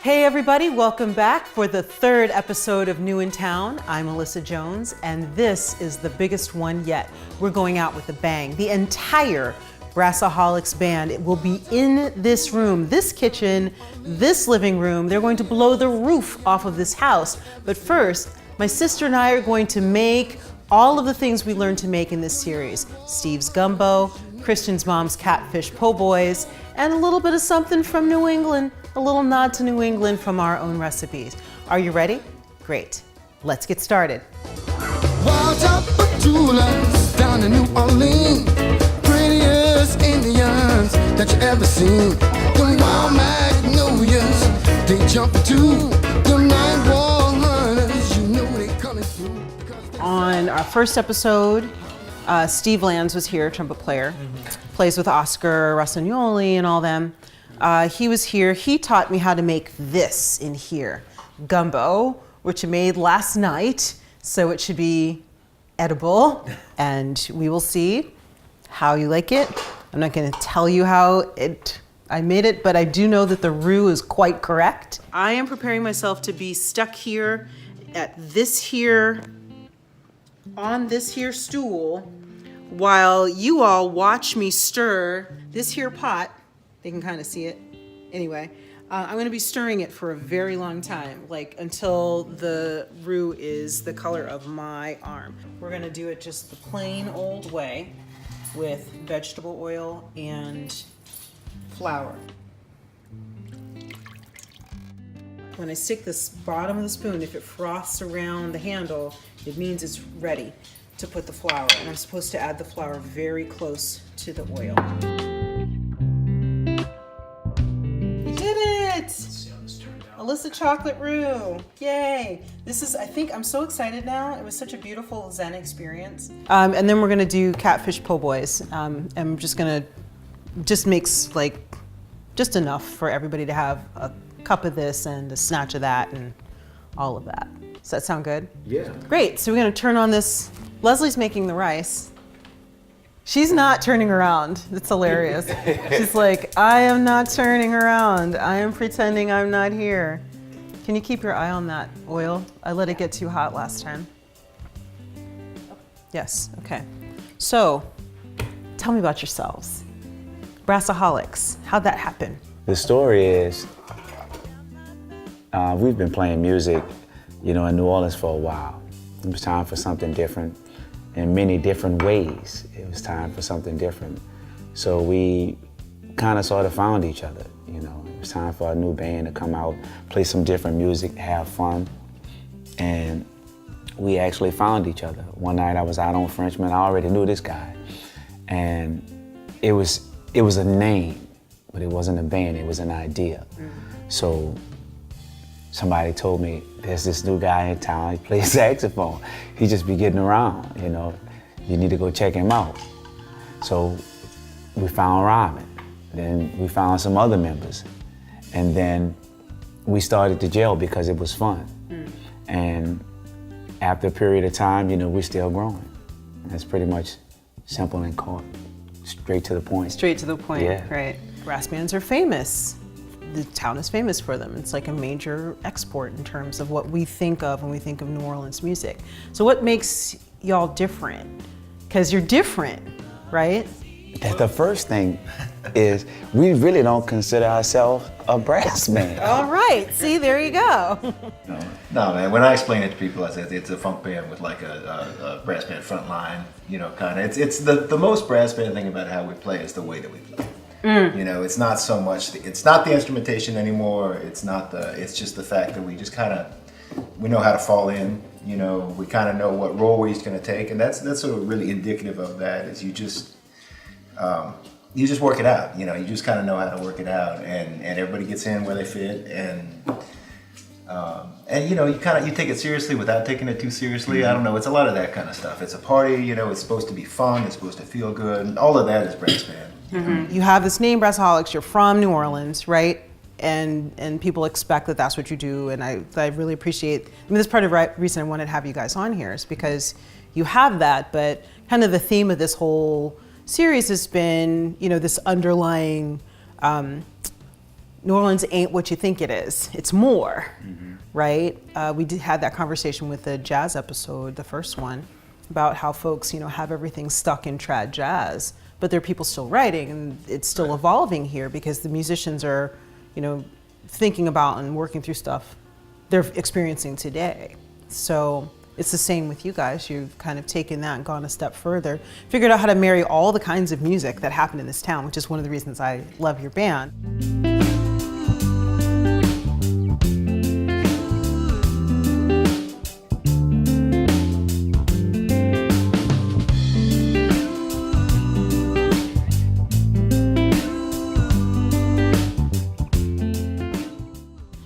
Hey everybody, welcome back for the third episode of New in Town. I'm Allyssa Jones, and this is the biggest one yet. We're going out with a bang. The entire Brass-A-Holics band will be in this room, this kitchen, this living room. They're going to blow the roof off of this house. But first, my sister and I are going to make all of the things we learned to make in this series. Steve's gumbo, Christian's mom's catfish po' boys, and a little bit of something from New England, a little nod to New England from our own recipes. Are you ready? Great. Let's get started. Wild up Tulas down in New Orleans, prettiest Indians that you ever seen. Them wild magnolias, they jump to the night war hunters. You know they coming through. On our first episode, Steve Lands was here, trumpet player, plays with Oscar Rossignoli and all them. He was here. He taught me how to make this in here, gumbo, which I made last night, so it should be edible, and we will see how you like it. I'm not going to tell you how I made it, but I do know that the roux is quite correct. I am preparing myself to be stuck here at this here, on this here stool, while you all watch me stir this here pot. They can kind of see it. Anyway, I'm going to be stirring it for a very long time, like until the roux is the color of my arm. We're going to do it just the plain old way with vegetable oil and flour. When I stick this bottom of the spoon, if it froths around the handle, it means it's ready to put the flour. And I'm supposed to add the flour very close to the oil. Allyssa chocolate roux, yay. This is, I think, I'm so excited now. It was such a beautiful Zen experience. And then we're gonna do catfish po' boys. I'm just gonna, mix like, just enough for everybody to have a cup of this and a snatch of that and all of that. Does that sound good? Yeah. Great, so we're gonna turn on this. Leslie's making the rice. She's not turning around. It's hilarious. She's like, I am not turning around. I am pretending I'm not here. Can you keep your eye on that oil? I let it get too hot last time. Yes, okay. So, tell me about yourselves. Brass-A-Holics, how'd that happen? The story is, we've been playing music, in New Orleans for a while. It was time for something different. In many different ways, it was time for something different. So we kind of sort of found each other, It was time for a new band to come out, play some different music, have fun. And we actually found each other. One night I was out on Frenchman, I already knew this guy. And it was a name, but it wasn't a band, it was an idea. So somebody told me, there's this new guy in town, he plays saxophone. He just be getting around, You need to go check him out. So we found Robin. Then we found some other members. And then we started to gel because it was fun. And after a period of time, we're still growing. That's pretty much simple and caught, straight to the point. Straight to the point, yeah. Right. Brass bands are famous. The town is famous for them. It's like a major export in terms of what we think of when we think of New Orleans music. So what makes y'all different? Because you're different, right? The first thing is we really don't consider ourselves a brass band. All right, see, there you go. No, man, when I explain it to people, I say it's a funk band with like a brass band front line, kind of. It's the most brass band thing about how we play is the way that we play. It's not so much, it's not the instrumentation anymore, it's just the fact that we just we know how to fall in, we kind of know what role we're each going to take, and that's sort of really indicative of that, is you just work it out, you just kind of know how to work it out, and everybody gets in where they fit, and you take it seriously without taking it too seriously. I don't know, it's a lot of that kind of stuff. It's a party, it's supposed to be fun, it's supposed to feel good, and all of that is brass band. You have this name, Brass-A-Holics, you're from New Orleans, right? And people expect that that's what you do, and I really appreciate, that's part of the reason I wanted to have you guys on here, is because you have that, but kind of the theme of this whole series has been, this underlying New Orleans ain't what you think it is. It's more, right? We did had that conversation with the jazz episode, the first one, about how folks, have everything stuck in trad jazz, but there are people still writing, and it's still evolving here because the musicians are, thinking about and working through stuff they're experiencing today. So it's the same with you guys. You've kind of taken that and gone a step further, figured out how to marry all the kinds of music that happen in this town, which is one of the reasons I love your band.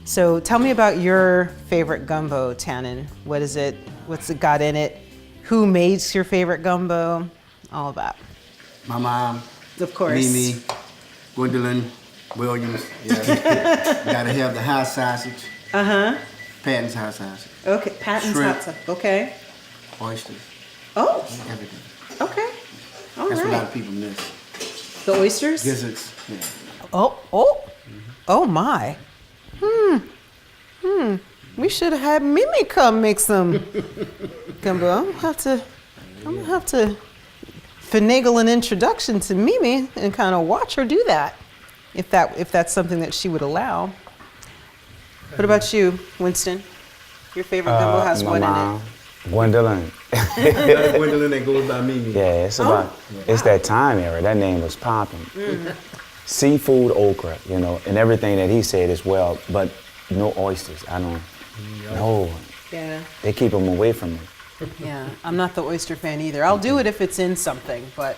So tell me about your favorite gumbo, Tannen. What is it? What's it got in it? Who makes your favorite gumbo? All of that. My mom. Of course. Mimi, Gwendolyn, Williams. Yeah. Gotta have the hot sausage. Uh-huh. Patton's hot sausage. Okay, Patton's Shrimp. hot sauce. Okay. Oysters. Oh, Everything. okay. All That's what a lot right. of people miss. The oysters? Gizzards. Yeah. Oh my. We should have had Mimi come make some gumbo. I'm gonna have to finagle an introduction to Mimi and kind of watch her do that, if that's something that she would allow. What about you, Winston? Your favorite gumbo has my what mom, Gwendolyn. Gwendolyn that goes by Mimi. Yeah, it's that time era. That name was popping. Seafood okra, and everything that he said as well, but no oysters. I don't. No. Yeah. They keep them away from me. Yeah, I'm not the oyster fan either. I'll do it if it's in something, but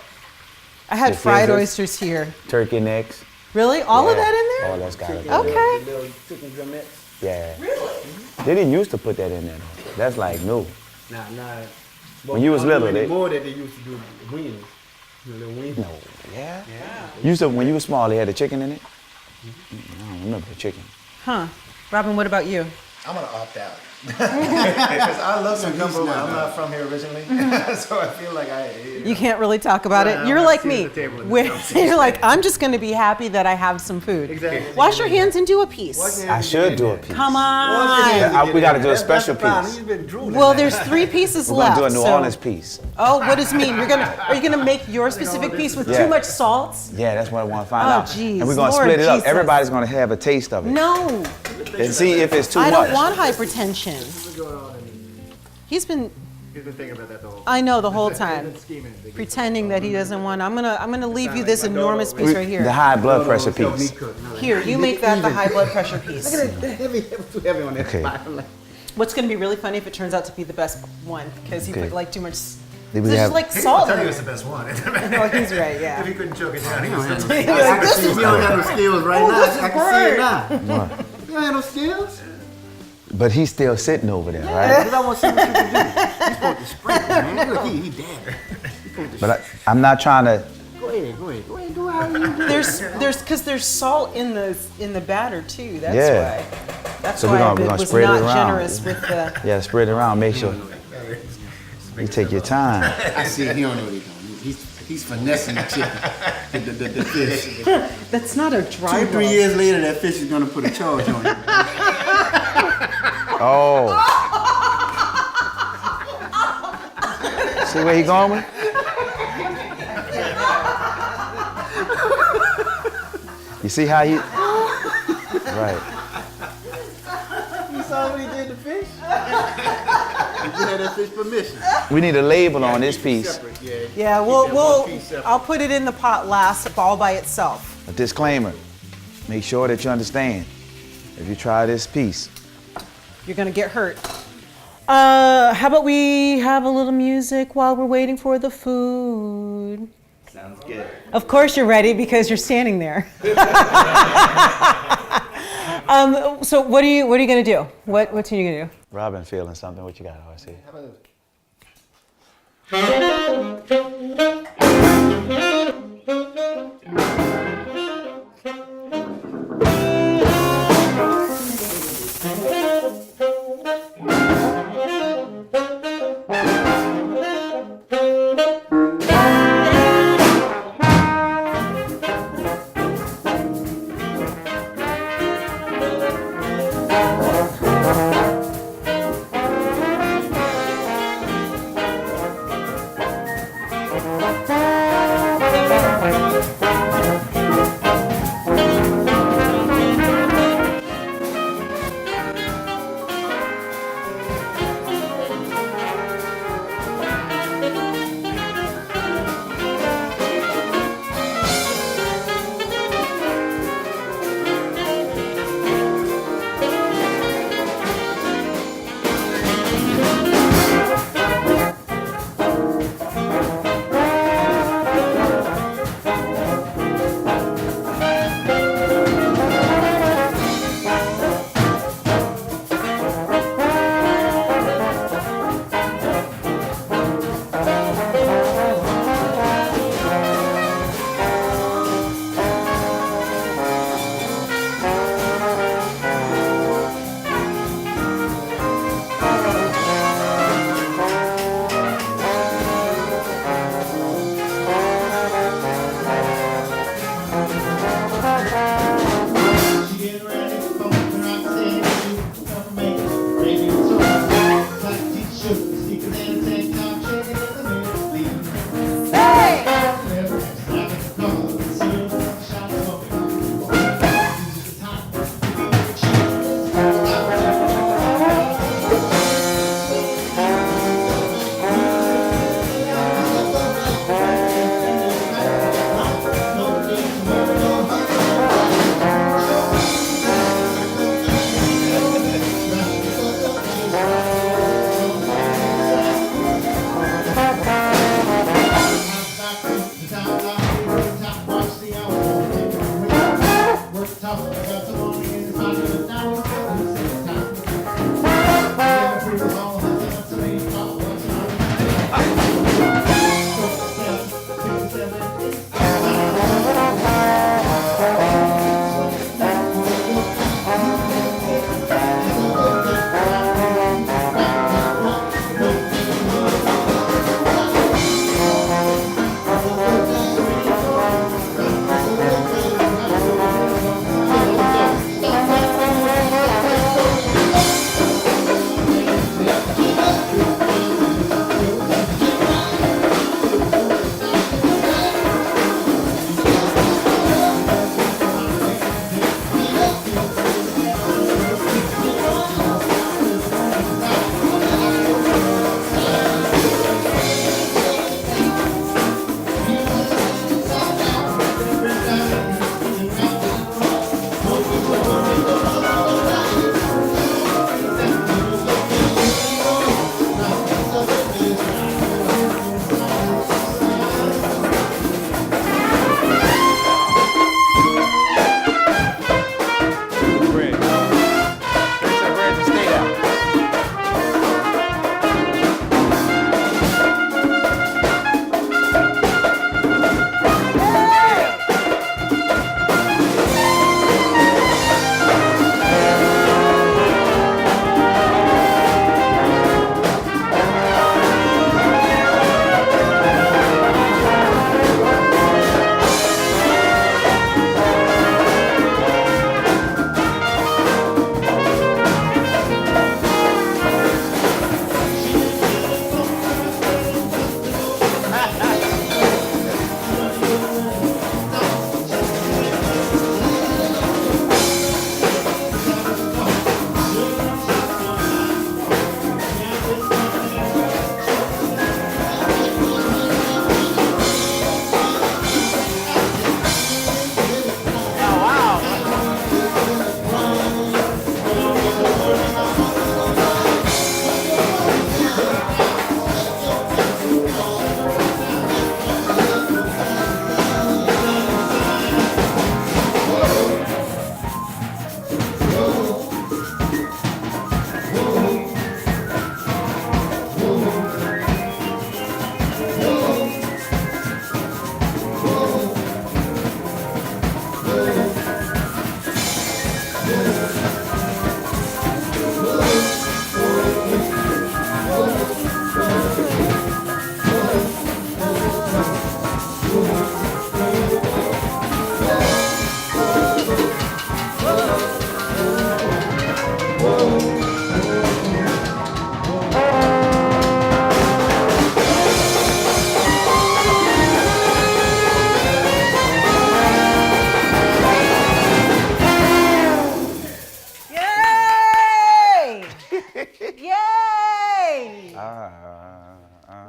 I had The fried gizzards. oysters here. Turkey necks. Really? All of Yeah. that in there? Oh, that's got it. Okay. The little chicken drumettes. Yeah. Really? They didn't used to put that in there. Though. That's like new. Nah. When you was little, they. More that they used to do wings. The little wings. No. Yeah. When you were small, they had the chicken in it. I don't remember the chicken. Huh. Robin, what about you? I'm gonna opt out because I love some gumbo. But I'm not from here originally, so I feel like You can't really talk about it. Well, You're I'm like sitting me. at the table in the Where conversation. you're like, I'm just going to be happy that I have some food. Exactly. Wash your hands and do a piece. I should do a piece. Come on. We got to do a special piece. He's been drooling. Well, there's 3 pieces We're gonna left. do a New so- Orleans piece. Oh, what does it mean? Are you gonna make your specific piece with Yeah. too much salt? Yeah, that's what I want to find Oh, out. jeez, And we're gonna Lord split it up. Jesus. Everybody's gonna have a taste of it. No, And see if it's too I much. don't want hypertension. He's been, He's been thinking about that the whole time. I know, the whole time, He's been scheming. pretending that he doesn't want. I'm gonna leave you this enormous piece right The here. high blood pressure piece. Here, you make that the high blood pressure piece. Heavy, too heavy on that Okay. spot. I'm like, What's gonna be really funny if it turns out to be the best one because he Okay. put like too much. Did we There's have- like I'll salt tell in you it. it's the best one. No, he's right. Yeah. If he couldn't choke it down, he was I still. can see you don't have no skills right now. this is I can see it great. now. You don't have no skills? But he's still sitting over there, right? Because I want to see what you can do. He's supposed to sprinkle, man. Look, he dabbing. But I'm not trying to. Go ahead, do how you do. There's salt in the batter too. That's Yeah. why. That's So why we're I gonna was spread it not around. generous with the. Yeah, spread it around. Make sure you take your time. I see he don't know what he's doing. He's finessing the chicken, the fish. That's not a dry 2-3 rub. years later, that fish is gonna put a charge on you. Oh. See where he going with? You see how he? Right. You saw what he did to fish? You had that fish permission. We need a label on this piece. Separate, yeah. Yeah, Keep that one piece separate. I'll put it in the pot last, all by itself. A disclaimer. Make sure that you understand. If you try this piece, You're gonna get hurt. How about we have a little music while we're waiting for the food? Sounds good. Of course you're ready because you're standing there. So what are you gonna do? What's you gonna do? Robin feeling something. What you got, RC? Yay! Yay!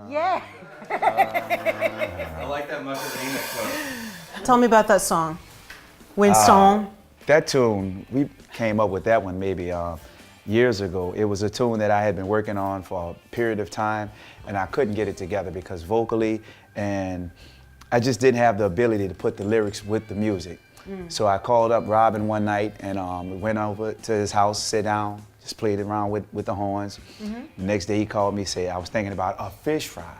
Yeah. I like that Macarena quote. Tell me about that song. Winston. That tune, we came up with that one maybe years ago. It was a tune that I had been working on for a period of time, and I couldn't get it together because vocally, and I just didn't have the ability to put the lyrics with the music. So I called up Robin one night and we went over to his house, sit down, just played around with the horns. The next day he called me, said, I was thinking about a fish fry.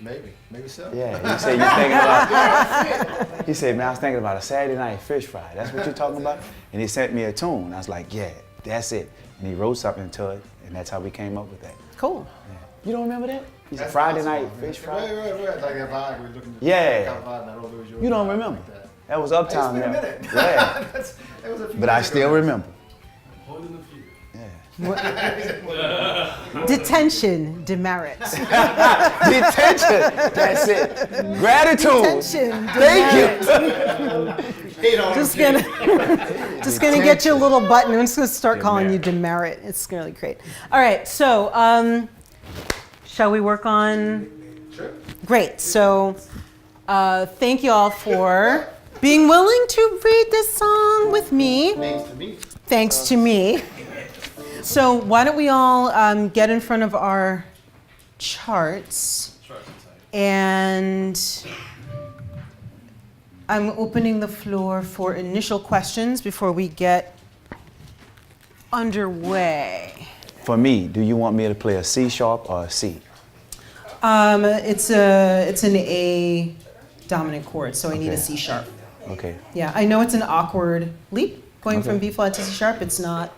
Maybe so. Yeah, he said, you thinking about, he said, man, I was thinking about a Saturday night fish fry. That's what you're talking about? And he sent me a tune. I was like, yeah, that's it. And he wrote something to it, and that's how we came up with that. Cool. Yeah. You don't remember that? He said Friday night fish fry? Right. Like that vibe we're looking to. Yeah. Kind of vibe, You don't remember? Like that. That was Uptown It's been a now. minute. Yeah. That was a few But I years still ago. remember. Detention, demerit. Detention. That's it. Gratitude. Detention, Thank demerit. Hate on Just him. just gonna get you a little button. I'm just gonna start calling you demerit. It's really great. All right, so shall we work on? Sure. Great. So thank you all for being willing to read this song with me. Thanks to me. Thanks to me. So why don't we all get in front of our charts, and I'm opening the floor for initial questions before we get underway. For me, do you want me to play a C sharp or a C? It's an A dominant chord, so I need a Okay. C sharp. Okay. Yeah, I know it's an awkward leap going from Okay. B flat to C sharp. It's not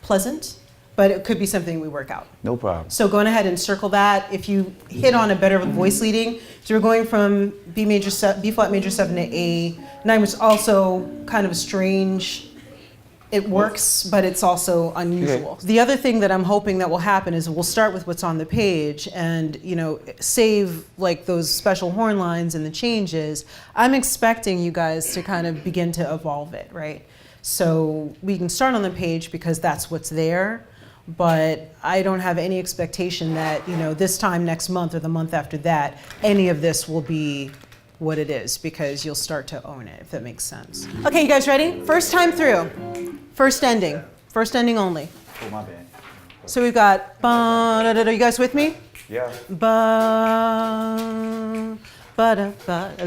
pleasant, but it could be something we work out. No problem. So go ahead and circle that. If you hit on a better voice leading, so we're going from B flat major 7 to A9, which is also kind of strange. It works, but it's also unusual. Okay. The other thing that I'm hoping that will happen is we'll start with what's on the page and, save like those special horn lines and the changes. I'm expecting you guys to kind of begin to evolve it, right? So we can start on the page because that's what's there, but I don't have any expectation that, this time next month or the month after that, any of this will be what it is, because you'll start to own it, if that makes sense. Okay, you guys ready? First time through. First ending only. Oh, my bad. So we've got ba-da-da-da. You guys with me? Yeah. Ba ba da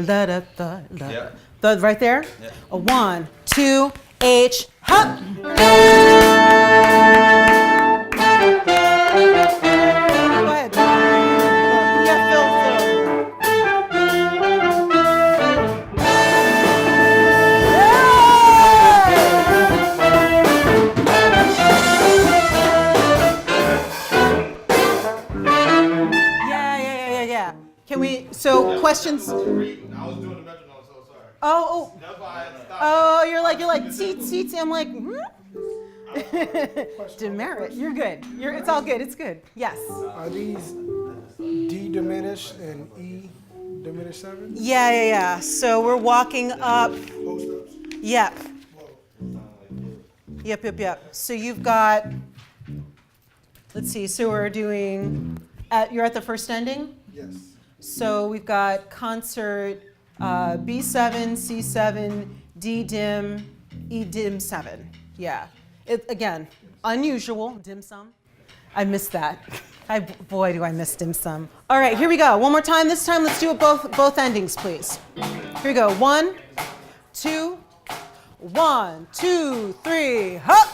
da da da da. Yeah. Right there. Yeah. A 1, 2, H, hop. Go ahead. Yeah, Phil. Yeah. Can we, so questions? I was doing the metronome, so sorry. Oh, That's why I stopped. oh, you're like, teet. I'm like, demerit. You're good. It's all good. It's good. Yes. Are these D diminished and E diminished 7? Yeah. So we're walking up. Post ups? Yep. Yep. So you've got, let's see, so we're doing, you're at the first ending? Yes. So we've got concert B7, C7, D dim, E dim 7. Yeah. Again, unusual, dim sum. I missed that. Boy, do I miss dim sum. All right, here we go. One more time. This time, let's do it both endings, please. Here we go. 1, 2, 1, 2, 3, hop!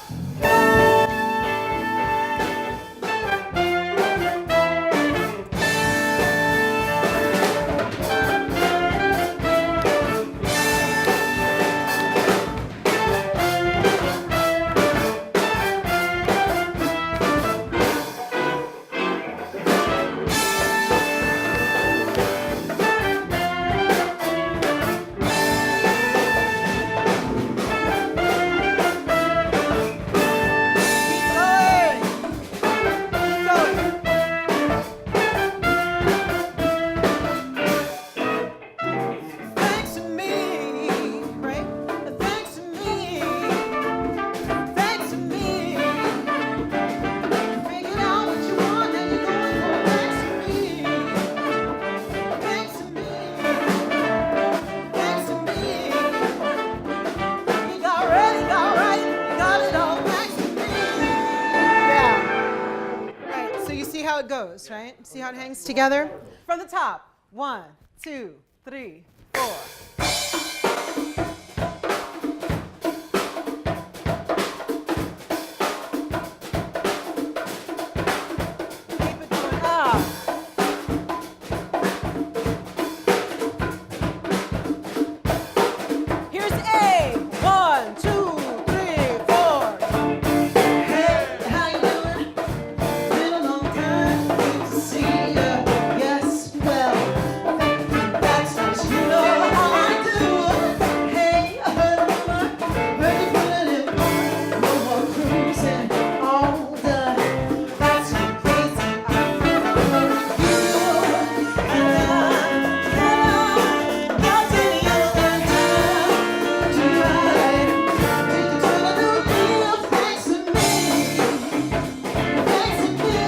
it goes, right? See how it hangs together? From the top. 1, 2, 3, 4. Keep it going up. Here's A. 1, 2, 3, 4. Hey, how you doing? Been a long time, good to see ya. Yes, well, that's nice. You know how I do. Hey, I heard of my, heard you put it on. No more cruising, all done. That's so crazy. I'm for you, and I'll tell you that time to ride. Take you to the new deal, thanks to me. Thanks to me.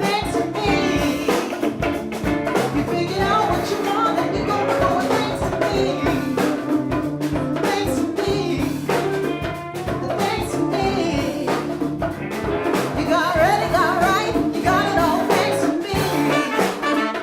Thanks to me. You figured out what you want and you're gonna go and thanks to me. Thanks to me. Thanks to me. You got ready, got right, you got it all thanks to me.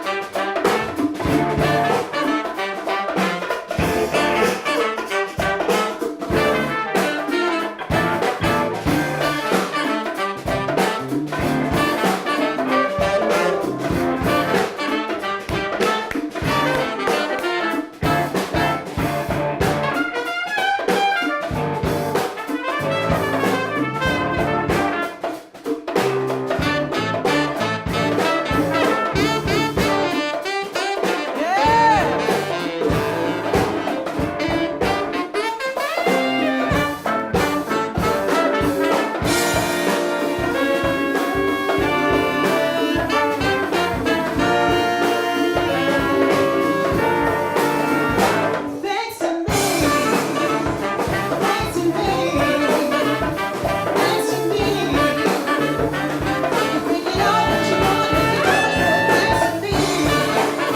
Thanks to me. Thanks to me.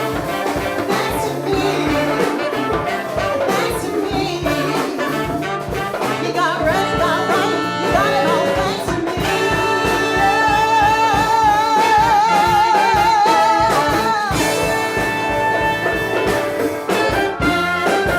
Thanks to me. You figured out what you want and you're gonna do it. Thanks to me. Thanks to me. You got ready, got right, you got it all thanks to me.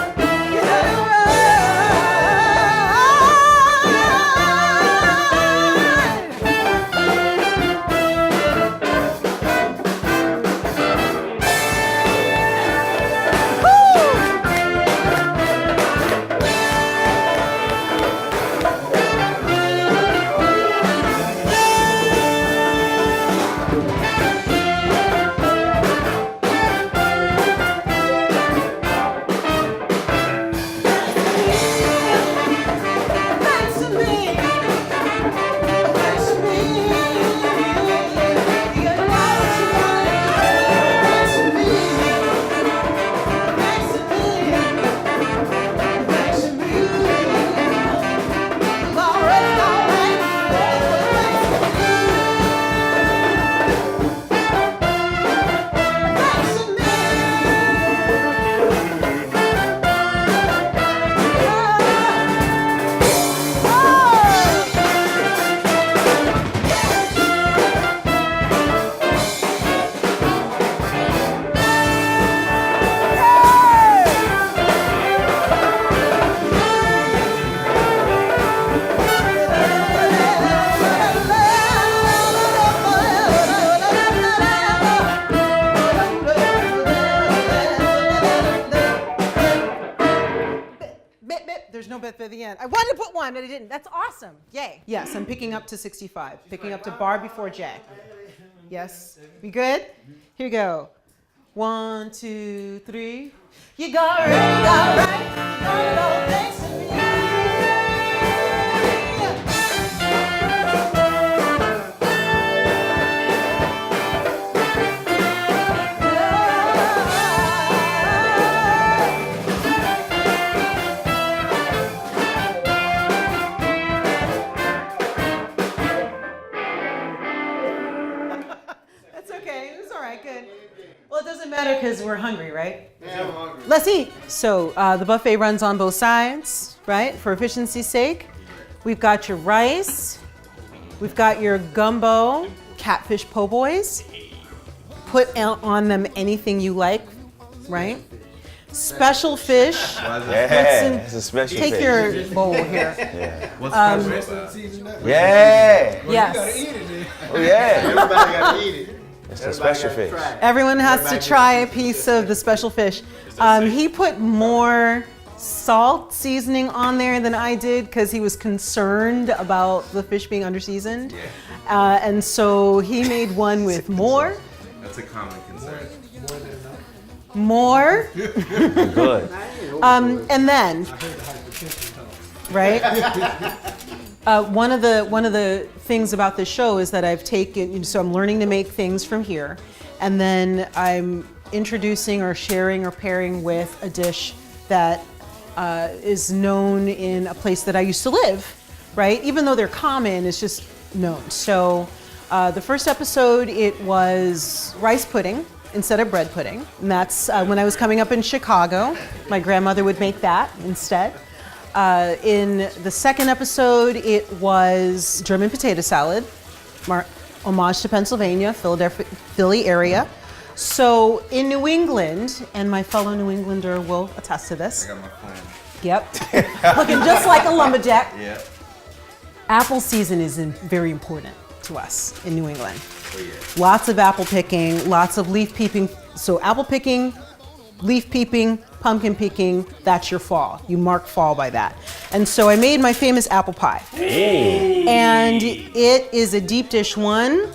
Thanks to me. Thanks to me. You got what you wanted. Thanks to me. Thanks to me. Thanks to me. All right, all right. Thanks to me. Thanks to me. Bit, bit. There's no bit at the end. I wanted to put one, but I didn't. That's awesome. Yay. Yes, I'm picking up to 65. Picking up to bar before J. Yes. We good? Here we go. 1, 2, 3. You got ready, got right. You got it all thanks to me. That's okay. It was all right. Good. Well, it doesn't matter because we're hungry, right? Yeah, I'm hungry. Let's eat. So the buffet runs on both sides, right? For efficiency's sake. We've got your rice. We've got your gumbo. catfish po' boys. Put on them anything you like, right? Special fish. Yeah, it's a special Take fish. your bowl here. What's special about it? Yeah. Yes. Oh yeah. Everybody gotta eat it. It's a special Everybody fish. gotta try it. Everyone has to try a piece of the special fish. He put more salt seasoning on there than I did because he was concerned about the fish being underseasoned. And so he made one with more. That's a common concern. More. Good. And then, right? One of the things about this show is that I've taken, so I'm learning to make things from here, and then I'm introducing or sharing or pairing with a dish that is known in a place that I used to live, right? Even though they're common, it's just known. So the first episode, it was rice pudding instead of bread pudding. And that's when I was coming up in Chicago. My grandmother would make that instead. In the second episode, it was German potato salad, homage to Pennsylvania, Philadelphia, Philly area. So in New England, and my fellow New Englander will attest to this. I got my plan. Yep. Looking just like a lumberjack. Yeah. Apple season is very important to us in New England. Oh, yeah. Lots of apple picking, lots of leaf peeping. So apple picking, leaf peeping, pumpkin picking, that's your fall. You mark fall by that. And so I made my famous apple pie. Hey. And it is a deep dish one.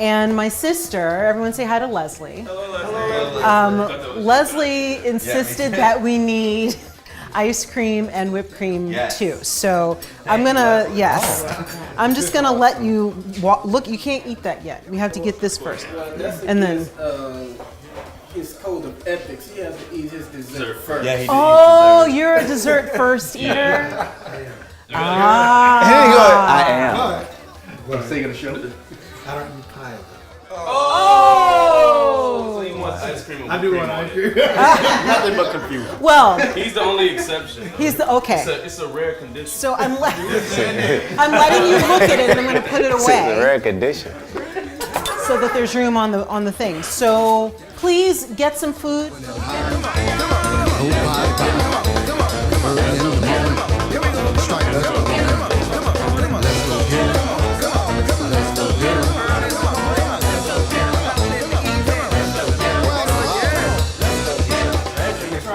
And my sister, everyone say hi to Leslie. Leslie insisted that we need ice cream and whipped cream too. So I'm gonna, I'm just gonna let you look, you can't eat that yet. We have to get this first. And then, His code of ethics, he has to eat his dessert first. Yeah, he did. oh, you're a dessert first eater? Ah. Here you go. I am. What's he gonna show? I don't eat pie. Oh! So you want ice cream? I do want ice cream. Nothing but confusion. Well, He's the only exception. he's the, okay. It's a rare condition. So I'm letting you look at it and I'm gonna put it It's a away rare condition. so that there's room on the thing. So please get some food.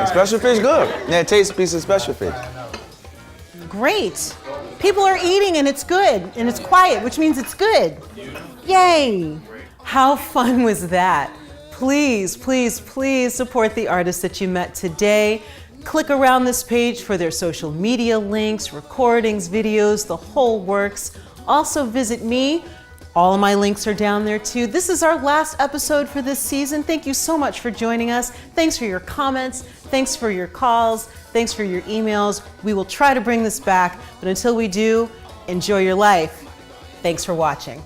Special fish good. Yeah, taste a piece of special fish. Great. People are eating and it's good and it's quiet, which means it's good. Yay. How fun was that? Please, please, please support the artists that you met today. Click around this page for their social media links, recordings, videos, the whole works. Also visit me. All of my links are down there too. This is our last episode for this season. Thank you so much for joining us. Thanks for your comments. Thanks for your calls. Thanks for your emails. We will try to bring this back, but until we do, enjoy your life. Thanks for watching.